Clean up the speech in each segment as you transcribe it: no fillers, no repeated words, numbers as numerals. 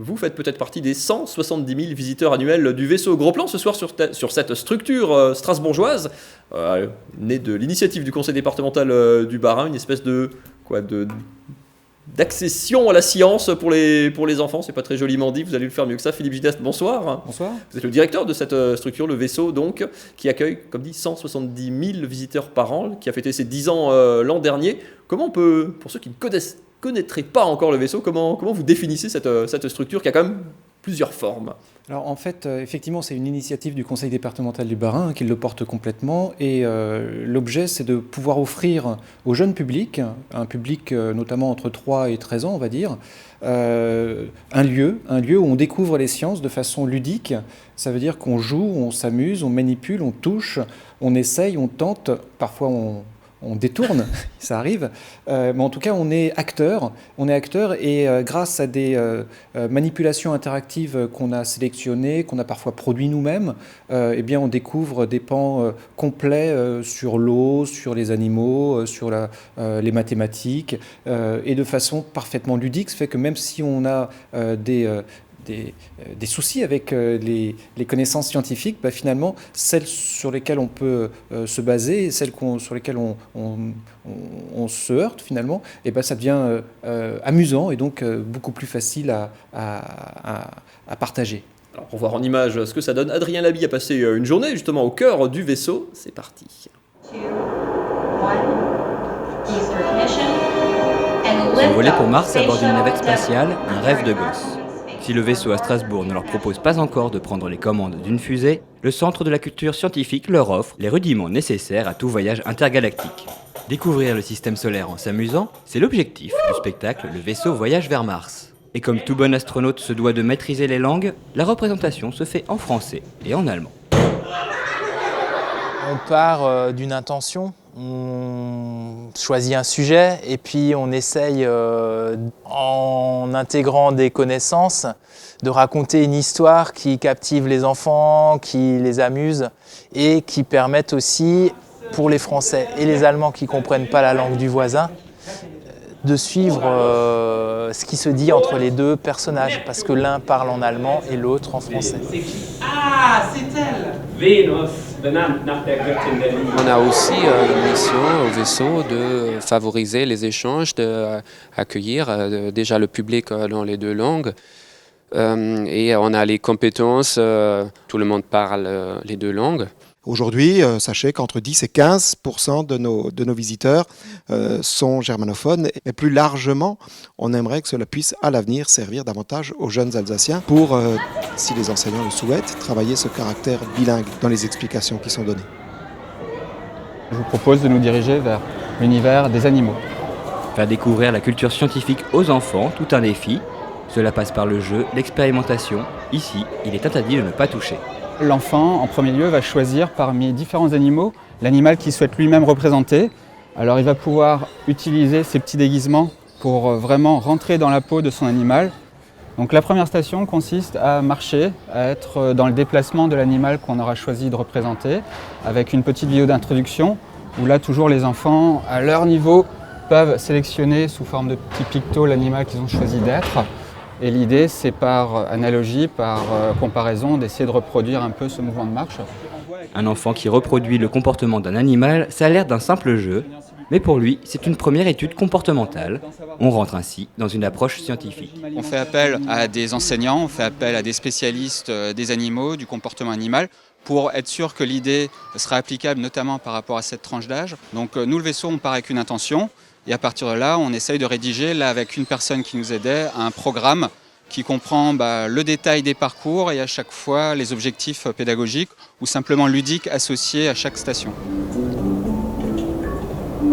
vous faites peut-être partie des 170 000 visiteurs annuels du vaisseau. Gros plan ce soir sur cette structure strasbourgeoise, née de l'initiative du conseil départemental du Bas-Rhin, une espèce d'accession à la science pour les enfants. C'est pas très joliment dit, vous allez le faire mieux que ça. Philippe Gidest, bonsoir. Bonsoir. Vous êtes le directeur de cette structure, le vaisseau, donc, qui accueille, comme dit, 170 000 visiteurs par an, qui a fêté ses 10 ans l'an dernier. Comment on peut, pour ceux qui ne connaîtraient pas encore le vaisseau, comment vous définissez cette structure qui a quand même plusieurs formes? Alors en fait, effectivement, c'est une initiative du conseil départemental du Bas-Rhin qui le porte complètement et l'objet, c'est de pouvoir offrir au jeune public, un public notamment entre 3 et 13 ans, on va dire, un lieu où on découvre les sciences de façon ludique. Ça veut dire qu'on joue, on s'amuse, on manipule, on touche, on essaye, on tente, parfois on détourne, ça arrive, mais en tout cas on est acteur et grâce à des manipulations interactives qu'on a sélectionnées, qu'on a parfois produit nous-mêmes, eh bien on découvre des pans complets sur l'eau, sur les animaux, sur les mathématiques, et de façon parfaitement ludique, ce fait que même si on a des soucis avec les connaissances scientifiques, finalement, celles sur lesquelles on peut se baser, celles sur lesquelles on se heurte finalement, ça devient amusant et donc beaucoup plus facile à partager. Alors pour voir en image ce que ça donne, Adrien Labi a passé une journée justement au cœur du vaisseau. C'est parti. S'envoler pour Mars à bord d'une navette spatiale, un rêve de gosse. Si le vaisseau à Strasbourg ne leur propose pas encore de prendre les commandes d'une fusée, le Centre de la culture scientifique leur offre les rudiments nécessaires à tout voyage intergalactique. Découvrir le système solaire en s'amusant, c'est l'objectif du spectacle Le vaisseau voyage vers Mars. Et comme tout bon astronaute se doit de maîtriser les langues, la représentation se fait en français et en allemand. On part d'une intention, on choisit un sujet et puis on essaye, en intégrant des connaissances, de raconter une histoire qui captive les enfants, qui les amuse et qui permette aussi, pour les Français et les Allemands qui ne comprennent pas la langue du voisin, de suivre ce qui se dit entre les deux personnages, parce que l'un parle en allemand et l'autre en français. Ah, c'est elle! Vénus, benannt nach der Göttin der Liebe. On a aussi une mission au vaisseau de favoriser les échanges, d'accueillir déjà le public dans les deux langues. Et on a les compétences, tout le monde parle les deux langues. Aujourd'hui, sachez qu'entre 10 et 15% de nos visiteurs sont germanophones. Et plus largement, on aimerait que cela puisse à l'avenir servir davantage aux jeunes Alsaciens pour, si les enseignants le souhaitent, travailler ce caractère bilingue dans les explications qui sont données. Je vous propose de nous diriger vers l'univers des animaux. Faire découvrir la culture scientifique aux enfants, tout un défi. Cela passe par le jeu, l'expérimentation. Ici, il est interdit de ne pas toucher. L'enfant, en premier lieu, va choisir parmi différents animaux l'animal qu'il souhaite lui-même représenter. Alors il va pouvoir utiliser ses petits déguisements pour vraiment rentrer dans la peau de son animal. Donc la première station consiste à marcher, à être dans le déplacement de l'animal qu'on aura choisi de représenter, avec une petite vidéo d'introduction où là toujours les enfants, à leur niveau, peuvent sélectionner sous forme de petits pictos l'animal qu'ils ont choisi d'être. Et l'idée, c'est par analogie, par comparaison, d'essayer de reproduire un peu ce mouvement de marche. Un enfant qui reproduit le comportement d'un animal, ça a l'air d'un simple jeu, mais pour lui, c'est une première étude comportementale. On rentre ainsi dans une approche scientifique. On fait appel à des enseignants, on fait appel à des spécialistes des animaux, du comportement animal, pour être sûr que l'idée sera applicable notamment par rapport à cette tranche d'âge. Donc nous, le vaisseau, on part avec une intention. Et à partir de là, on essaye de rédiger, là avec une personne qui nous aidait, un programme qui comprend le détail des parcours et à chaque fois les objectifs pédagogiques ou simplement ludiques associés à chaque station.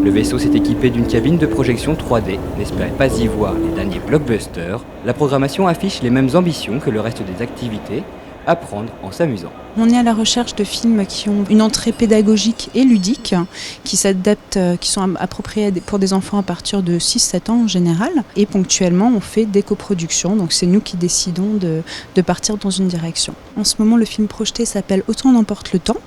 Le vaisseau s'est équipé d'une cabine de projection 3D. N'espérez pas y voir les derniers blockbusters. La programmation affiche les mêmes ambitions que le reste des activités, apprendre en s'amusant. On est à la recherche de films qui ont une entrée pédagogique et ludique, qui s'adaptent, qui sont appropriés pour des enfants à partir de 6-7 ans en général. Et ponctuellement, on fait des coproductions, donc c'est nous qui décidons de partir dans une direction. En ce moment, le film projeté s'appelle Autant n'emporte le temps.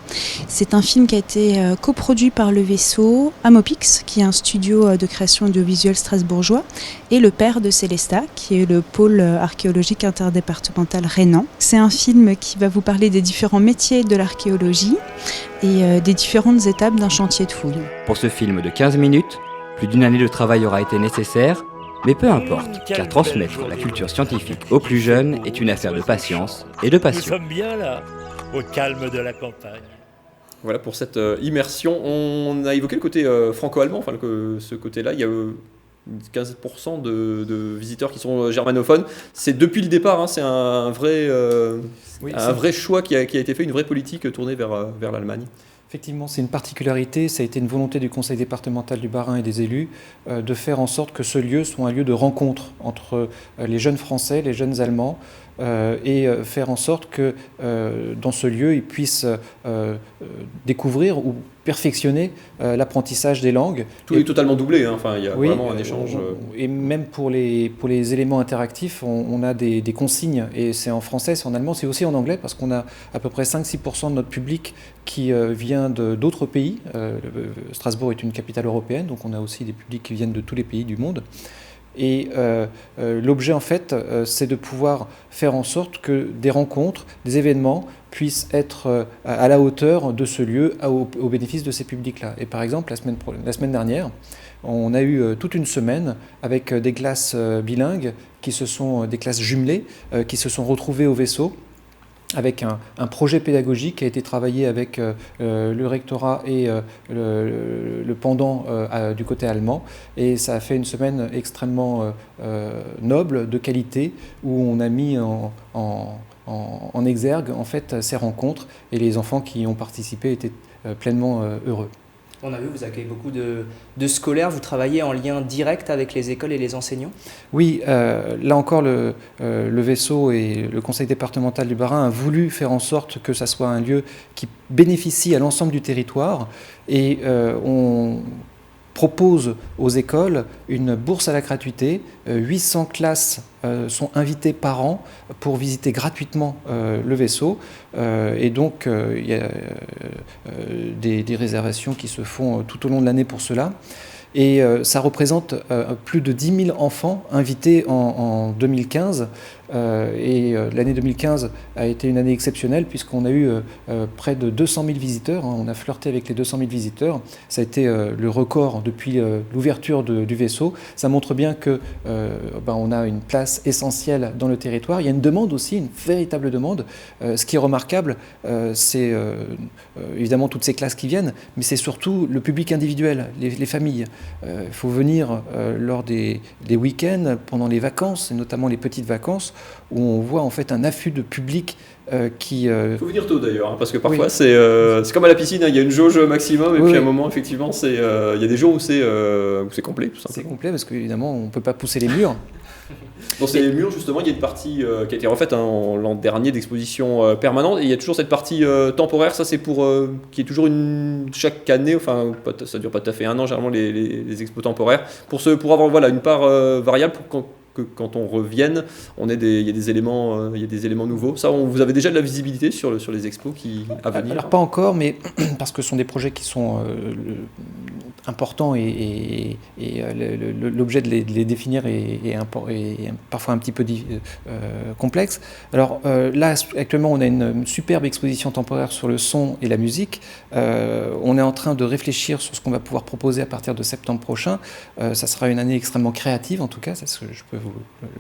C'est un film qui a été coproduit par Le Vaisseau, Amopix, qui est un studio de création audiovisuelle strasbourgeois, et le père de Célesta, qui est le pôle archéologique interdépartemental rhénan. C'est un film qui va vous parler des différents métiers de l'archéologie et des différentes étapes d'un chantier de fouille. Pour ce film de 15 minutes, plus d'une année de travail aura été nécessaire, mais peu importe, car transmettre la culture scientifique aux plus jeunes est une affaire de patience et de passion. Nous sommes bien là, au calme de la campagne. Voilà pour cette immersion. On a évoqué le côté franco-allemand, enfin ce côté-là. Il y a 15% de visiteurs qui sont germanophones. C'est depuis le départ, hein, c'est un vrai choix qui a été fait, une vraie politique tournée vers l'Allemagne. Effectivement, c'est une particularité, ça a été une volonté du conseil départemental du Bas-Rhin et des élus de faire en sorte que ce lieu soit un lieu de rencontre entre les jeunes Français, les jeunes Allemands, et faire en sorte que dans ce lieu, ils puissent découvrir ou perfectionner l'apprentissage des langues. Tout est totalement doublé, hein. Enfin, il y a vraiment un échange. Et même pour les éléments interactifs, on a des consignes, et c'est en français, c'est en allemand, c'est aussi en anglais, parce qu'on a à peu près 5-6% de notre public qui vient d'autres pays. Strasbourg est une capitale européenne, donc on a aussi des publics qui viennent de tous les pays du monde. Et l'objet, en fait, c'est de pouvoir faire en sorte que des rencontres, des événements puissent être à la hauteur de ce lieu, au bénéfice de ces publics-là. Et par exemple, la semaine dernière, on a eu toute une semaine avec des classes bilingues, des classes jumelées, qui se sont retrouvées au Vaisseau, avec un projet pédagogique qui a été travaillé avec le rectorat et le pendant du côté allemand. Et ça a fait une semaine extrêmement noble, de qualité, où on a mis en exergue en fait, ces rencontres, et les enfants qui ont participé étaient pleinement heureux. On a vu, vous accueillez beaucoup de scolaires, vous travaillez en lien direct avec les écoles et les enseignants ? Oui, là encore, le Vaisseau et le conseil départemental du Bas-Rhin a voulu faire en sorte que ça soit un lieu qui bénéficie à l'ensemble du territoire, et on propose aux écoles une bourse à la gratuité. 800 classes sont invitées par an pour visiter gratuitement le Vaisseau. Et donc, il y a des réservations qui se font tout au long de l'année pour cela. Et ça représente plus de 10 000 enfants invités en 2015. Et l'année 2015 a été une année exceptionnelle, puisqu'on a eu près de 200 000 visiteurs. On a flirté avec les 200 000 visiteurs. Ça a été le record depuis l'ouverture du Vaisseau. Ça montre bien que on a une place essentielle dans le territoire. Il y a une demande aussi, une véritable demande. Ce qui est remarquable, c'est évidemment toutes ces classes qui viennent, mais c'est surtout le public individuel, les familles. Il faut venir lors des week-ends, pendant les vacances, et notamment les petites vacances, où on voit en fait un afflux de public qui... Il faut venir tôt d'ailleurs, hein, parce que parfois c'est comme à la piscine, hein, il y a une jauge maximum, et puis à un moment effectivement il y a des jours où c'est complet, tout simplement. C'est complet parce qu'évidemment on ne peut pas pousser les murs. Dans ces murs, justement, il y a une partie qui a été refaite l'an dernier d'exposition permanente, et il y a toujours cette partie temporaire. Ça, c'est pour qui est toujours chaque année, enfin, ça dure pas tout à fait un an, généralement, les expos temporaires, pour avoir une part variable pour que quand on revienne, il y a des éléments nouveaux. Ça, vous avez déjà de la visibilité sur les expos à venir? Alors pas encore, mais parce que ce sont des projets qui sont importants, et l'objet de les définir est parfois un petit peu complexe. Alors là, actuellement, on a une superbe exposition temporaire sur le son et la musique. On est en train de réfléchir sur ce qu'on va pouvoir proposer à partir de septembre prochain. Ça sera une année extrêmement créative, en tout cas, ça, je peux vous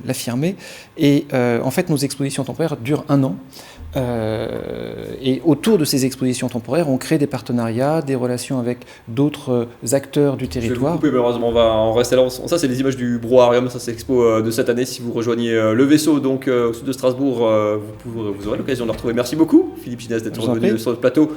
l'affirmer. Et en fait, nos expositions temporaires durent 1 an. Et autour de ces expositions temporaires, on crée des partenariats, des relations avec d'autres acteurs du territoire. Je vais vous couper, malheureusement, on va en rester là. Ça, c'est les images du Brouharium, ça c'est l'expo de cette année. Si vous rejoignez le Vaisseau, donc au sud de Strasbourg, vous aurez l'occasion de le retrouver. Merci beaucoup, Philippe Ginès, d'être revenu sur le plateau.